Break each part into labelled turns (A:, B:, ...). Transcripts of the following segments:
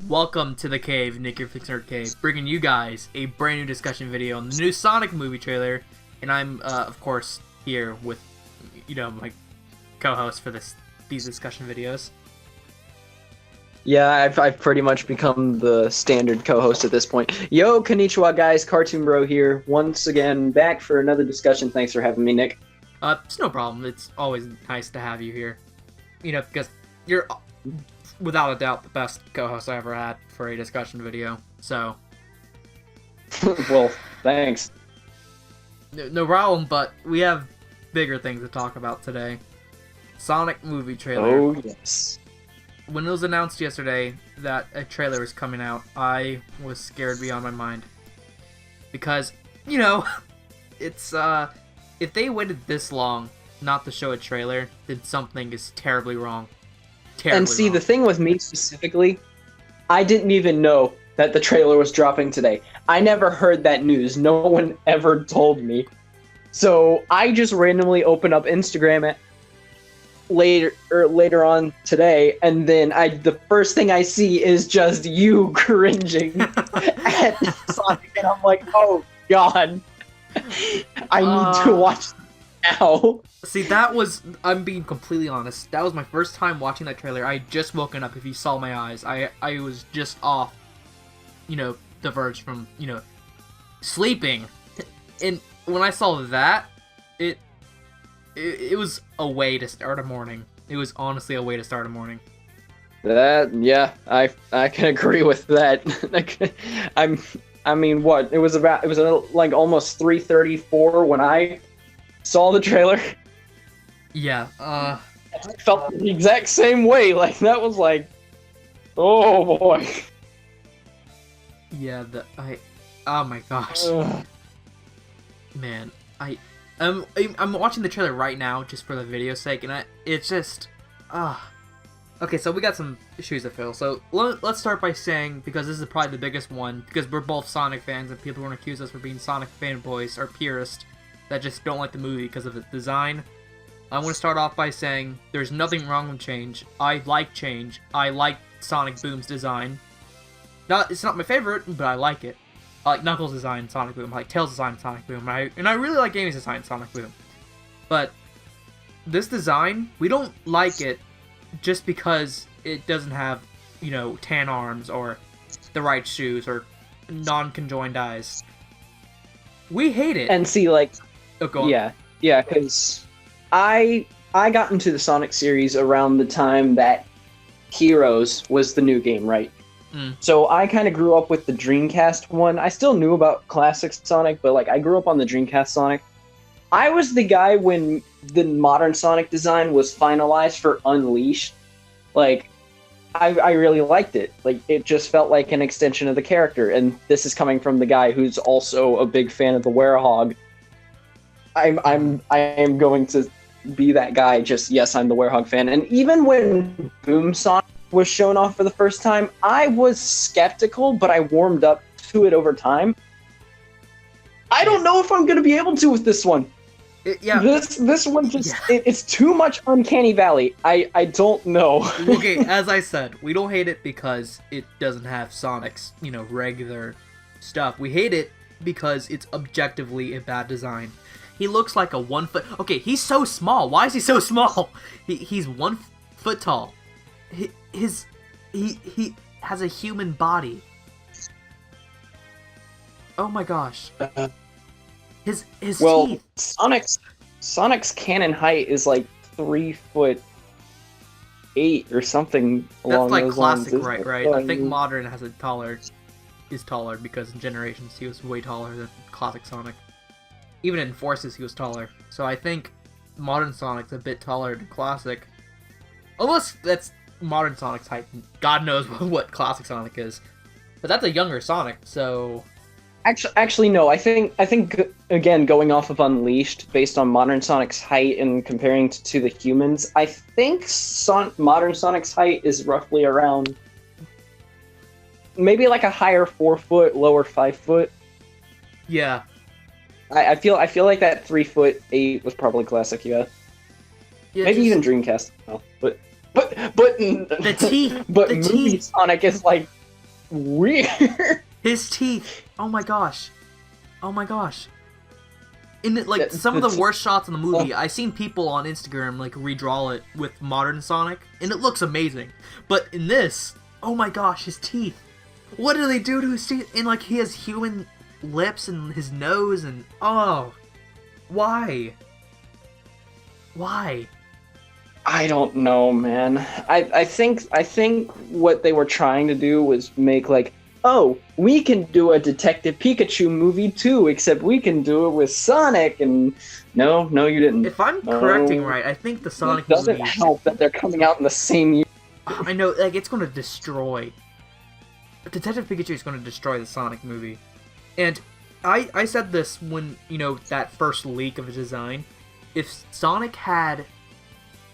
A: Welcome to the cave, Nick your Fix Nerd Cave, bringing you guys a brand new discussion video on the new Sonic movie trailer, and I'm, of course, here with, my co-host for these discussion videos.
B: Yeah, I've pretty much become the standard co-host at this point. Yo, konnichiwa guys, Cartoon Bro here, once again, back for another discussion. Thanks for having me, Nick.
A: It's no problem. It's always nice to have you here. Because you're, without a doubt, the best co-host I ever had for a discussion video, so...
B: Well, thanks.
A: No problem, but we have bigger things to talk about today. Sonic movie trailer.
B: Oh, yes.
A: When it was announced yesterday that a trailer was coming out, I was scared beyond my mind. Because, it's, if they waited this long not to show a trailer, then something is terribly wrong.
B: And see, the thing with me specifically, I didn't even know that the trailer was dropping today. I never heard that news. No one ever told me. So I just randomly opened up Instagram later on today, and then the first thing I see is just you cringing at Sonic, and I'm like, oh god, I need to watch now.
A: See, I'm being completely honest, that was my first time watching that trailer. I had just woken up. If you saw my eyes, I was just off, the verge from, sleeping. And when I saw that, it was a way to start a morning. It was honestly a way to start a morning.
B: Yeah, I can agree with that. I mean, what? It was like almost 3:34 when I saw the trailer.
A: Yeah,
B: I felt the exact same way. Like, that was like, oh boy.
A: Yeah, oh my gosh. Man, I'm watching the trailer right now just for the video's sake, and it's just, Okay, so we got some shoes to fill. So let's start by saying, because this is probably the biggest one, because we're both Sonic fans and people are going to accuse us for being Sonic fanboys or purists that just don't like the movie because of its design. I want to start off by saying there's nothing wrong with change. I like change. I like Sonic Boom's design. It's not my favorite, but I like it. I like Knuckles' design in Sonic Boom. I like Tails' design in Sonic Boom. And I really like Amy's design in Sonic Boom. But this design, we don't like it just because it doesn't have, tan arms or the right shoes or non-conjoined eyes. We hate it.
B: And see, like,
A: oh, go on.
B: Yeah, because I got into the Sonic series around the time that Heroes was the new game, right? So I kind of grew up with the Dreamcast one. I still knew about classic Sonic, but like I grew up on the Dreamcast Sonic. I was the guy when the modern Sonic design was finalized for Unleashed. Like, I really liked it. Like, it just felt like an extension of the character. And this is coming from the guy who's also a big fan of the Werehog. I am going to be that guy. Just, yes, I'm the Werehog fan. And even when Boom Sonic was shown off for the first time, I was skeptical, but I warmed up to it over time. I don't know if I'm going to be able to with this one. This one just, it's too much Uncanny Valley. I don't know.
A: Okay, as I said, we don't hate it because it doesn't have Sonic's, regular stuff. We hate it because it's objectively a bad design. He looks like a 1 foot... Okay, he's so small. Why is he so small? He's 1 foot tall. He has a human body. Oh my gosh. His teeth.
B: Sonic's canon height is like 3'8" or something along those lines.
A: That's like classic, right? I think modern is taller because in Generations he was way taller than classic Sonic. Even in Forces he was taller. So I think modern Sonic's a bit taller than classic. Unless that's modern Sonic's height. God knows what classic Sonic is. But that's a younger Sonic, so...
B: Actually, no. I think again, going off of Unleashed, based on modern Sonic's height and comparing to the humans, I think modern Sonic's height is roughly around maybe like a higher 4 foot, lower 5 foot.
A: Yeah.
B: I feel like that 3'8" was probably classic. Yeah maybe even Dreamcast. No, but the
A: teeth.
B: But movie Sonic is like weird.
A: His teeth. Oh my gosh. Oh my gosh. In it, like some of the worst shots in the movie, I seen people on Instagram like redraw it with modern Sonic, and it looks amazing. But in this, oh my gosh, his teeth. What do they do to his teeth? And like he has human lips and his nose, and oh, why? Why?
B: I don't know, man. I think what they were trying to do was make like, oh, we can do a Detective Pikachu movie too, except we can do it with Sonic. And no, you didn't.
A: If I'm correcting right, I think the Sonic movie
B: doesn't help that they're coming out in the same year.
A: I know, like it's going to destroy. Detective Pikachu is going to destroy the Sonic movie, and I said this when that first leak of a design. If Sonic had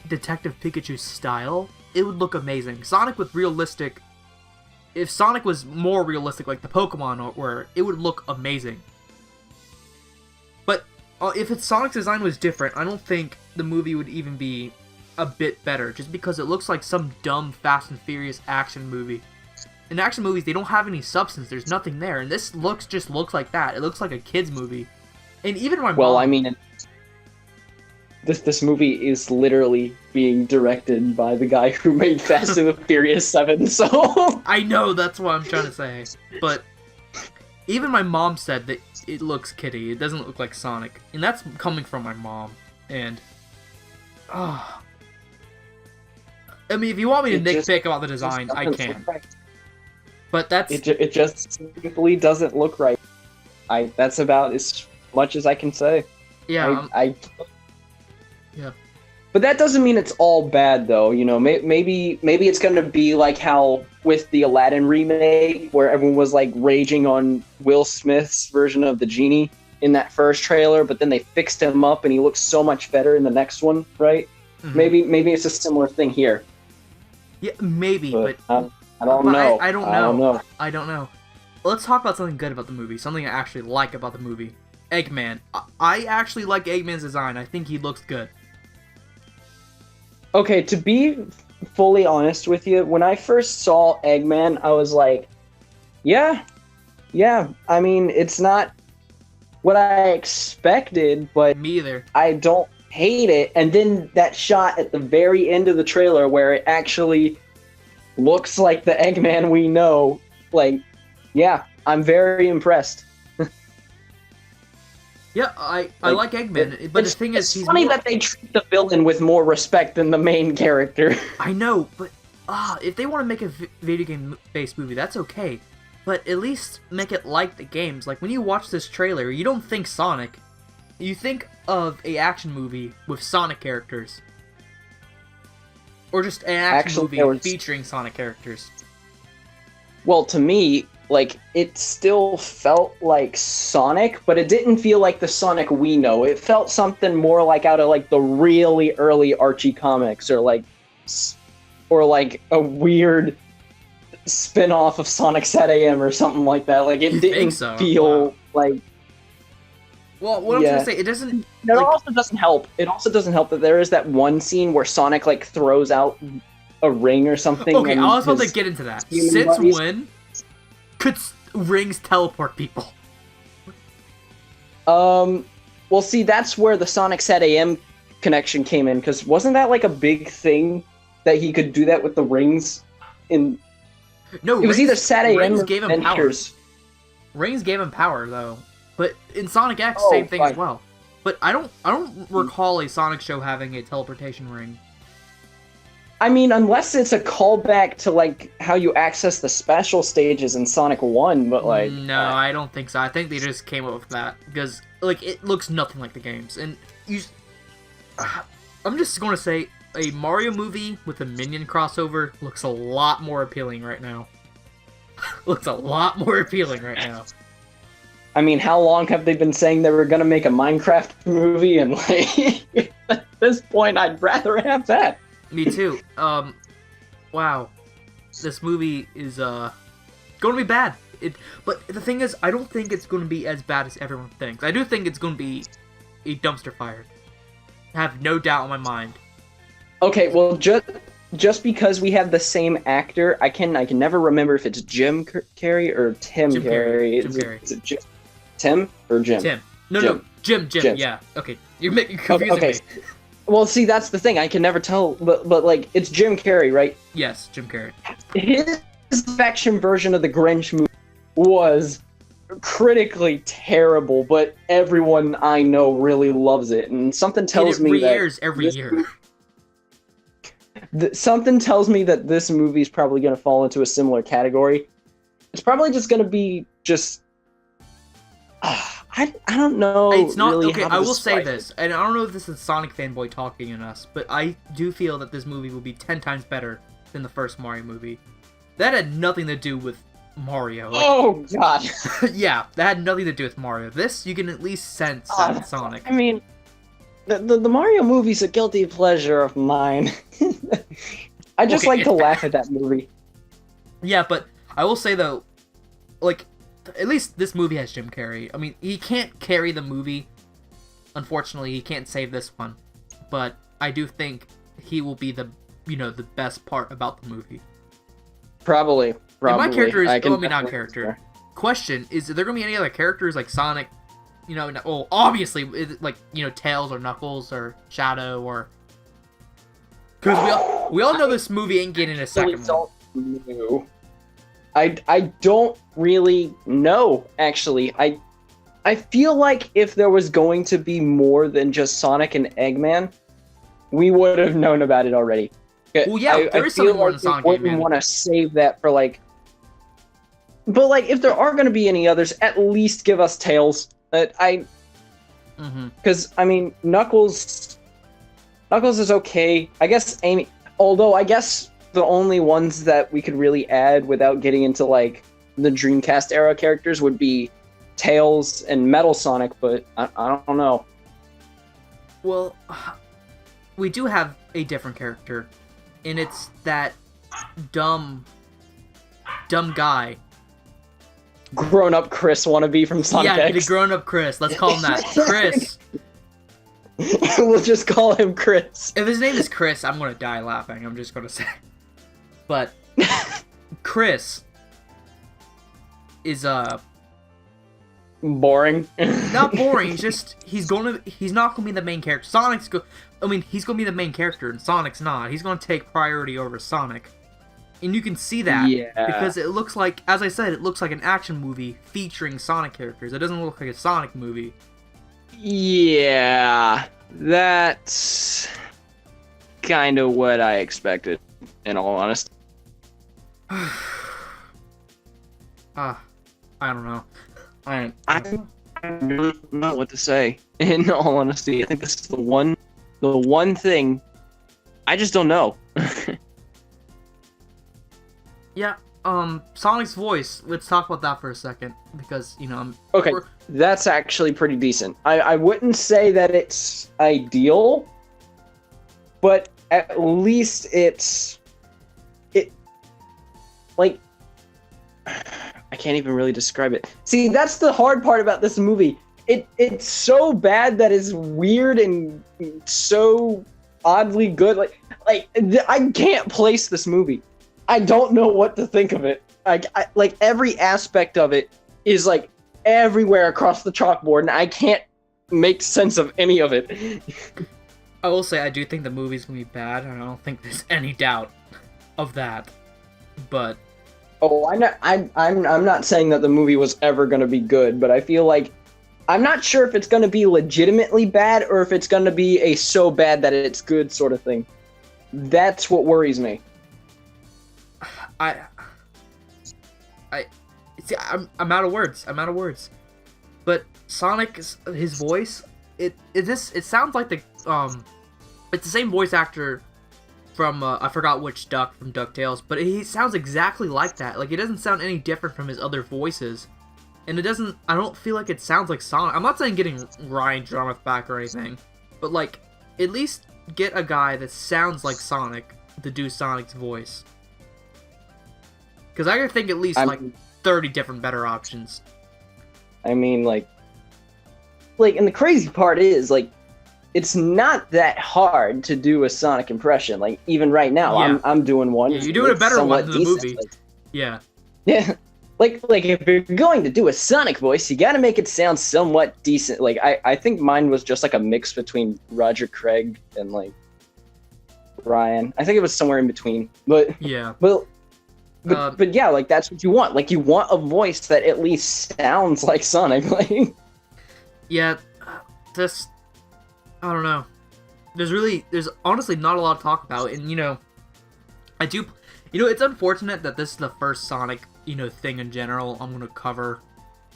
A: Detective Pikachu's style, it would look amazing. Sonic with realistic... If Sonic was more realistic like the Pokemon were, it would look amazing. But if Sonic's design was different, I don't think the movie would even be a bit better, just because it looks like some dumb Fast and Furious action movie. In action movies, they don't have any substance, there's nothing there, and this just looks like that. It looks like a kid's movie. And even my mom...
B: Well, I mean... This movie is literally being directed by the guy who made Fast and the Furious 7, so...
A: I know, that's what I'm trying to say. But even my mom said that it looks kiddie. It doesn't look like Sonic. And that's coming from my mom. And... I mean, if you want me to nitpick about the design, I can.
B: Right.
A: But that's...
B: It just simply doesn't look right. That's about as much as I can say.
A: Yeah, yeah.
B: But that doesn't mean it's all bad, though. Maybe it's going to be like how with the Aladdin remake, where everyone was like raging on Will Smith's version of the genie in that first trailer, but then they fixed him up and he looks so much better in the next one, right? Mm-hmm. Maybe it's a similar thing here.
A: Yeah, maybe, but
B: I don't know.
A: I don't know. Let's talk about something good about the movie. Something I actually like about the movie. Eggman. I actually like Eggman's design. I think he looks good. Okay,
B: to be fully honest with you, when I first saw Eggman, I was like, yeah. I mean, it's not what I expected, but
A: me either.
B: I don't hate it. And then that shot at the very end of the trailer where it actually looks like the Eggman we know, like, yeah, I'm very impressed.
A: Yeah, I like Eggman, but the thing is,
B: he's funny that they treat the villain with more respect than the main character.
A: I know, but if they want to make a video game-based movie, that's okay. But at least make it like the games. Like, when you watch this trailer, you don't think Sonic. You think of a action movie with Sonic characters. Or just an action movie featuring Sonic characters.
B: Well, to me... like, it still felt like Sonic, but it didn't feel like the Sonic we know. It felt something more like out of, like, the really early Archie comics, or like a weird spin-off of Sonic Sat AM or something like that. Like, it didn't feel like...
A: Well, what I'm trying to say, it doesn't...
B: It also doesn't help. It also doesn't help that there is that one scene where Sonic, like, throws out a ring or something.
A: Okay, I was about to get into that. Since when... could rings teleport people?
B: Well, see, that's where the Sonic Sat AM connection came in, because wasn't that like a big thing that he could do that with the rings?
A: No,
B: it was either Sat AM
A: rings
B: or
A: gave him
B: Adventures.
A: Power. Rings gave him power, though. But in Sonic X, same thing as well. But I don't recall a Sonic show having a teleportation ring.
B: I mean, unless it's a callback to, like, how you access the special stages in Sonic 1, but, like...
A: No, I don't think so. I think they just came up with that, because, like, it looks nothing like the games. And I'm just going to say, a Mario movie with a Minion crossover looks a lot more appealing right now. Looks a lot more appealing right now.
B: I mean, how long have they been saying they were going to make a Minecraft movie? And, like, at this point, I'd rather have that.
A: Me too. Wow. This movie is, going to be bad. But the thing is, I don't think it's going to be as bad as everyone thinks. I do think it's going to be a dumpster fire. I have no doubt in my mind.
B: Okay, well, just because we have the same actor, I can never remember if it's Jim Carrey or Tim
A: Jim
B: Carrey.
A: Jim Carrey.
B: Is it Tim or Jim?
A: Tim. Jim. Yeah. Okay, you're confusing me.
B: Well, see, that's the thing. I can never tell, but like, it's Jim Carrey, right?
A: Yes, Jim Carrey.
B: His action version of the Grinch movie was critically terrible, but everyone I know really loves it, and something tells me that
A: every year.
B: Something tells me that this movie is probably going to fall into a similar category. It's probably just going to be just. I don't know.
A: It's not
B: really
A: okay.
B: how to
A: I will say
B: describe
A: this, and I don't know if this is Sonic fanboy talking in us, but I do feel that this movie will be 10 times better than the first Mario movie. That had nothing to do with Mario. Like,
B: oh God.
A: yeah, that had nothing to do with Mario. This you can at least sense that Sonic.
B: I mean, the Mario movie's a guilty pleasure of mine. I just like to laugh at that movie.
A: Yeah, but I will say though, like, at least this movie has Jim Carrey. I mean, he can't carry the movie. Unfortunately, he can't save this one. But I do think he will be the best part about the movie.
B: Probably.
A: And my character is, not character. Question, is there going to be any other characters like Sonic? Well, obviously, like, Tails or Knuckles or Shadow or... Because we all know this movie ain't getting a second one.
B: I don't really know, actually. I feel like if there was going to be more than just Sonic and Eggman, we would have known about it already.
A: Well, yeah, there is something more than Sonic and Eggman. I wouldn't
B: want to save that for, like... But, like, if there are going to be any others, at least give us Tails. Because, I mean, Knuckles is okay. I guess Amy... Although, I guess the only ones that we could really add without getting into, like, the Dreamcast era characters would be Tails and Metal Sonic, but I don't know.
A: Well, we do have a different character, and it's that dumb guy.
B: Grown-up Chris wannabe from Sonic X.
A: Yeah, the grown-up Chris. Let's call him that. Chris.
B: We'll just call him Chris.
A: If his name is Chris, I'm going to die laughing. I'm just going to say. But Chris is
B: boring.
A: Not boring. He's not going to be the main character. He's going to be the main character, and Sonic's not. He's going to take priority over Sonic. And you can see that because it looks like, as I said, it looks like an action movie featuring Sonic characters. It doesn't look like a Sonic movie.
B: Yeah, that's kind of what I expected, in all honesty.
A: I don't know. I
B: don't know what to say, in all honesty. I think this is the one thing I just don't know.
A: Yeah, Sonic's voice. Let's talk about that for a second, because,
B: Okay, that's actually pretty decent. I wouldn't say that it's ideal, but at least like, I can't even really describe it. See, that's the hard part about this movie. It's so bad that it's weird and so oddly good. Like I can't place this movie. I don't know what to think of it. Like every aspect of it is like everywhere across the chalkboard, and I can't make sense of any of it.
A: I will say I do think the movie's gonna be bad, and I don't think there's any doubt of that. But I'm not saying that the movie was ever gonna be good, but I feel like I'm not sure if it's gonna be legitimately bad or if it's gonna be a so bad that it's good sort of thing. That's what worries me. I'm out of words. But Sonic, his voice, it sounds like it's the same voice actor from I forgot which duck from DuckTales, but he sounds exactly like that. Like, it doesn't sound any different from his other voices, and I don't feel like it sounds like Sonic. I'm not saying getting Ryan Johnson back or anything, but like, at least get a guy that like Sonic to do Sonic's voice. Because I could think at least, 30 different better options.
B: I mean, like, and the crazy part is, like, it's not that hard to do a Sonic impression. Like even right now,
A: Yeah.
B: I'm doing one.
A: Yeah, you're doing a better one
B: somewhat
A: than the
B: decent.
A: movie.
B: Like,
A: Yeah.
B: yeah. Like if you're going to do a Sonic voice, you got to make it sound somewhat decent. Like I think mine was just like a mix between Roger Craig and like Ryan. I think it was somewhere in between. But
A: Yeah.
B: but yeah, like that's what you want. Like you want a voice that at least sounds like Sonic. Like
A: Yeah. This. I don't know. There's honestly not a lot to talk about, and it's unfortunate that this is the first Sonic, thing in general I'm gonna cover,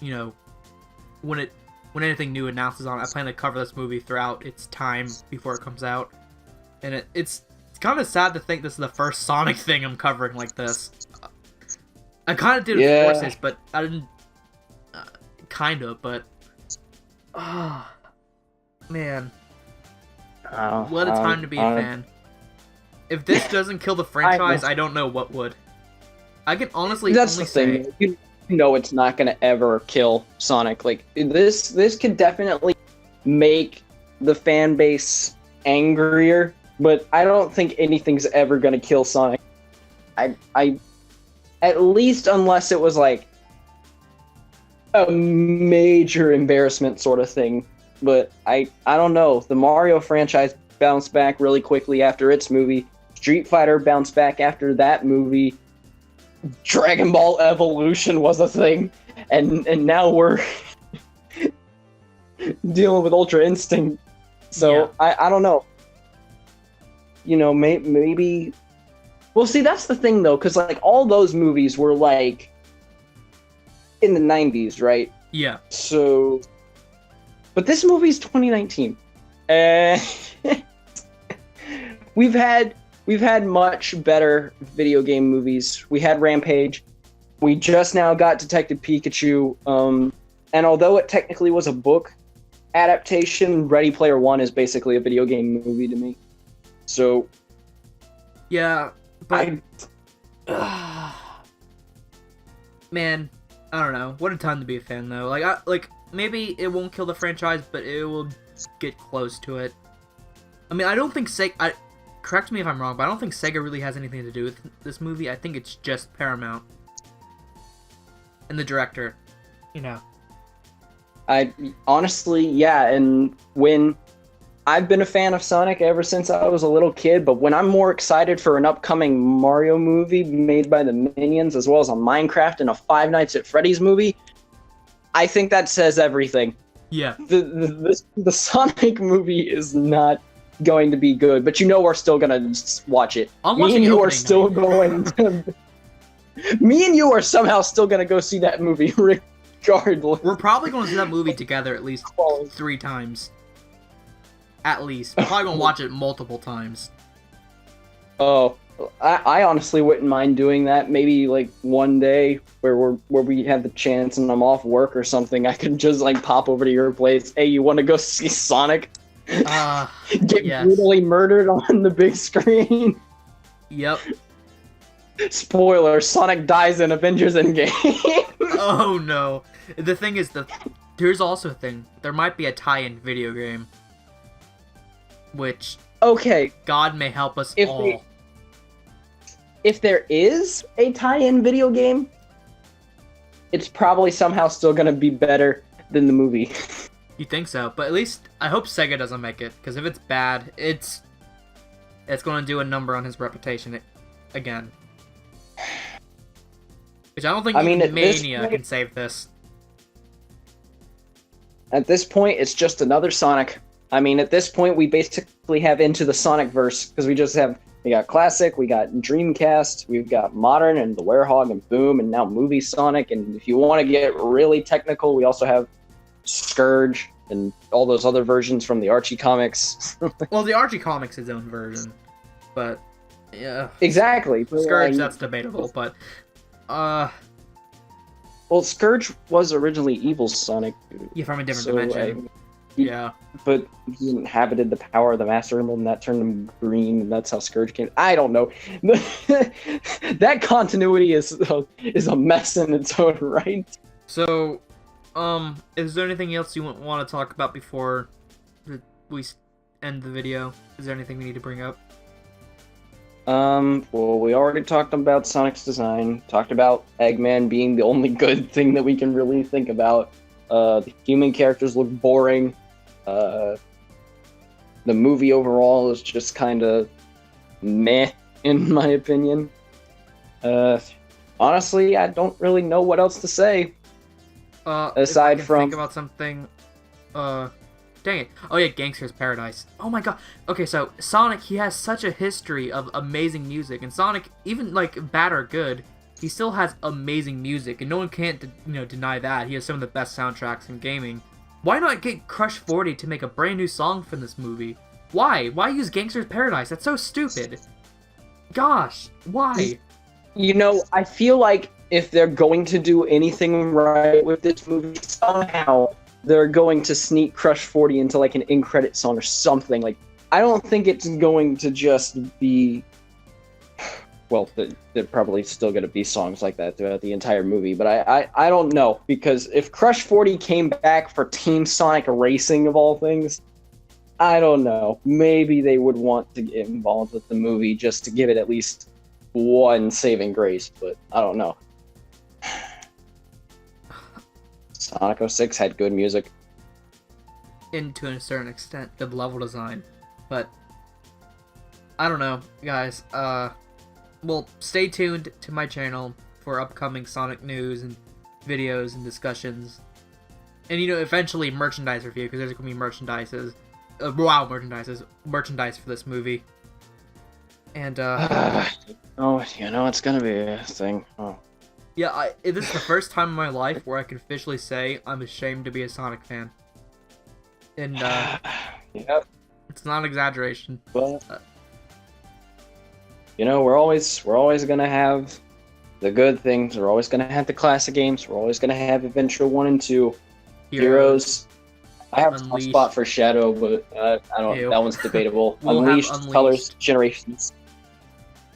A: when anything new announces on it. I plan to cover this movie throughout its time before it comes out, and it's kind of sad to think this is the first Sonic thing I'm covering like this. I kind of did Forces, but I didn't, kind of, but, man. What a time to be a fan. If this doesn't kill the franchise, I don't know what would. I can honestly
B: that's
A: only
B: the thing. You know it's not going to ever kill Sonic. Like, this could definitely make the fan base angrier, but I don't think anything's ever going to kill Sonic. I at least unless it was, like, a major embarrassment sort of thing. But I don't know. The Mario franchise bounced back really quickly after its movie. Street Fighter bounced back after that movie. Dragon Ball Evolution was a thing. And now we're dealing with Ultra Instinct. So, yeah. I don't know. Maybe... Well, see, that's the thing, though, because, like, all those movies were, like, in the 90s, right?
A: Yeah.
B: So... But this movie's 2019. We've had much better video game movies. We had Rampage. We just now got Detective Pikachu. And although it technically was a book adaptation, Ready Player One is basically a video game movie to me. So
A: yeah, but man, I don't know. What a time to be a fan, though. Maybe it won't kill the franchise, but it will get close to it. I mean, I don't think Sega... correct me if I'm wrong, but I don't think Sega really has anything to do with this movie. I think it's just Paramount. And the director.
B: Honestly, yeah, and when... I've been a fan of Sonic ever since I was a little kid, but when I'm more excited for an upcoming Mario movie made by the Minions, as well as a Minecraft and a Five Nights at Freddy's movie... I think that says everything.
A: Yeah.
B: The Sonic movie is not going to be good, but we're still gonna watch it. Me and you are still going to... Me and you are somehow still gonna go see that movie regardless.
A: We're probably going to see that movie together at least 3 times. At least. We're probably going to watch it multiple times.
B: Oh, I honestly wouldn't mind doing that. Maybe like one day where we have the chance and I'm off work or something, I could just like pop over to your place. Hey, you want to go see Sonic? Get brutally murdered on the big screen.
A: Yep.
B: Spoiler: Sonic dies in Avengers Endgame.
A: Oh no! The thing is, here's also a thing. There might be a tie-in video game, which God may help us all.
B: If there is a tie-in video game, it's probably somehow still going to be better than the movie.
A: You think so? But at least I hope Sega doesn't make it, because if it's bad, it's going to do a number on his reputation again. Which I don't think Mania can save this.
B: At this point, it's just another Sonic. I mean, at this point, we basically have Into the Sonic verse, because we got Classic, we got Dreamcast, we've got Modern, and the Werehog, and Boom, and now Movie Sonic, and if you want to get really technical, we also have Scourge, and all those other versions from the Archie comics.
A: Well, the Archie comics is his own version, but, yeah.
B: Exactly.
A: Scourge, that's debatable, but,
B: well, Scourge was originally Evil Sonic.
A: Yeah, from a different dimension. Yeah.
B: But he inhabited the power of the Master Emerald, and that turned him green, and that's how Scourge came. I don't know. That continuity is a mess in its own right.
A: So, is there anything else you want to talk about before we end the video? Is there anything we need to bring up?
B: Well, we already talked about Sonic's design, talked about Eggman being the only good thing that we can really think about. The human characters look boring. The movie overall is just kind of meh, in my opinion. Honestly, I don't really know what else to say. Aside from
A: think about something, dang it. Oh yeah, Gangster's Paradise. Oh my god. Okay, so Sonic, he has such a history of amazing music, and Sonic, even like bad or good, he still has amazing music, and no one can't deny that. He has some of the best soundtracks in gaming. Why not get Crush 40 to make a brand new song for this movie? Why? Why use Gangster's Paradise? That's so stupid. Gosh, why?
B: You know, I feel like if they're going to do anything right with this movie, somehow they're going to sneak Crush 40 into like an in-credit song or something. Like, I don't think it's going to just be... Well, they're probably still going to be songs like that throughout the entire movie, but I don't know, because if Crush 40 came back for Team Sonic Racing of all things, I don't know. Maybe they would want to get involved with the movie just to give it at least one saving grace, but I don't know. Sonic 06 had good music.
A: And to a certain extent, good level design. But, I don't know, guys. Well, stay tuned to my channel for upcoming Sonic news and videos and discussions. And, eventually merchandise review, because there's going to be merchandise for this movie. And,
B: it's going to be a thing. Oh.
A: Yeah, this is the first time in my life where I can officially say I'm ashamed to be a Sonic fan. And,
B: yep.
A: It's not an exaggeration.
B: Well, we're always gonna have the good things. We're always gonna have the classic games. We're always gonna have Adventure 1 and 2. Heroes. I have a spot for Shadow, but I don't.
A: Ew.
B: That one's debatable.
A: We'll
B: Unleashed,
A: Unleashed,
B: Colors, Generations.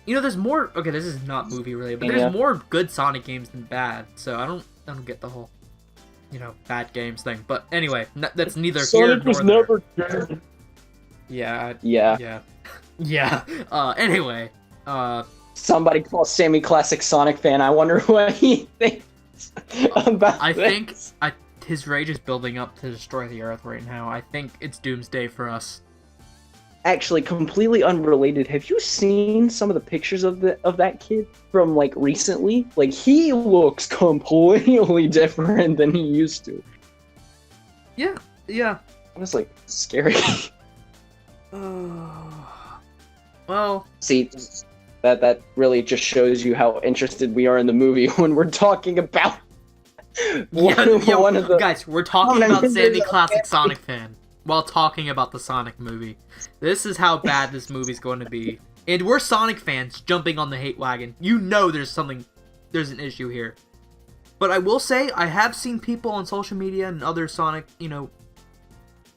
A: There's more. Okay, this is not movie related, but there's more good Sonic games than bad. So I don't get the whole, bad games thing. But anyway, that's neither here nor there.
B: Never good.
A: Yeah.
B: Yeah.
A: Yeah. Anyway.
B: Somebody call Sammy Classic Sonic fan. I wonder what he thinks about
A: I
B: this.
A: think his rage is building up to destroy the Earth right now. I think it's doomsday for us.
B: Actually, completely unrelated. Have you seen some of the pictures of that kid from like recently? Like, he looks completely different than he used to.
A: Yeah.
B: It's like scary.
A: Well,
B: see, that really just shows you how interested we are in the movie when we're talking about one of the
A: guys. We're talking about Sammy Classic Sonic fan while talking about the Sonic movie. This is how bad this movie's going to be, and we're Sonic fans jumping on the hate wagon. There's an issue here. But I will say, I have seen people on social media and other Sonic,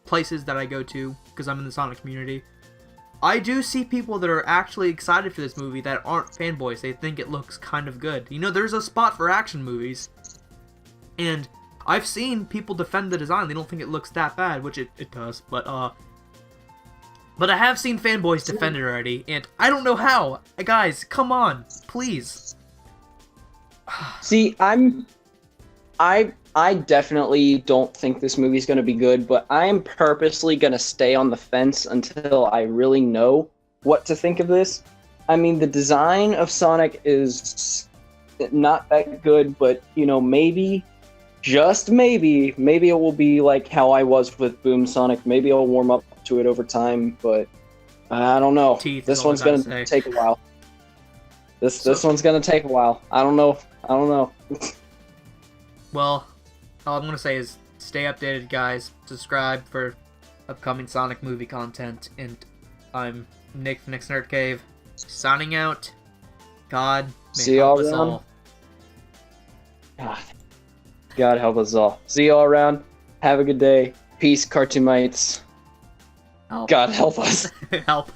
A: places that I go to because I'm in the Sonic community. I do see people that are actually excited for this movie that aren't fanboys. They think it looks kind of good. There's a spot for action movies. And I've seen people defend the design. They don't think it looks that bad, which it does. But I have seen fanboys defend it already. And I don't know how. Guys, come on. Please.
B: See, I definitely don't think this movie's going to be good, but I am purposely going to stay on the fence until I really know what to think of this. I mean, the design of Sonic is not that good, but, maybe, just maybe it will be like how I was with Boom Sonic. Maybe I'll warm up to it over time, but I don't know. This one's going to take a while. This one's going to take a while. I don't know.
A: Well, all I'm going to say is stay updated, guys. Subscribe for upcoming Sonic movie content. And I'm Nick from Nick's Nerd Cave, signing out. God may help us all.
B: God help us all. See you all around. Have a good day. Peace, Cartoon Mites.
A: Help.
B: God help us.
A: Help.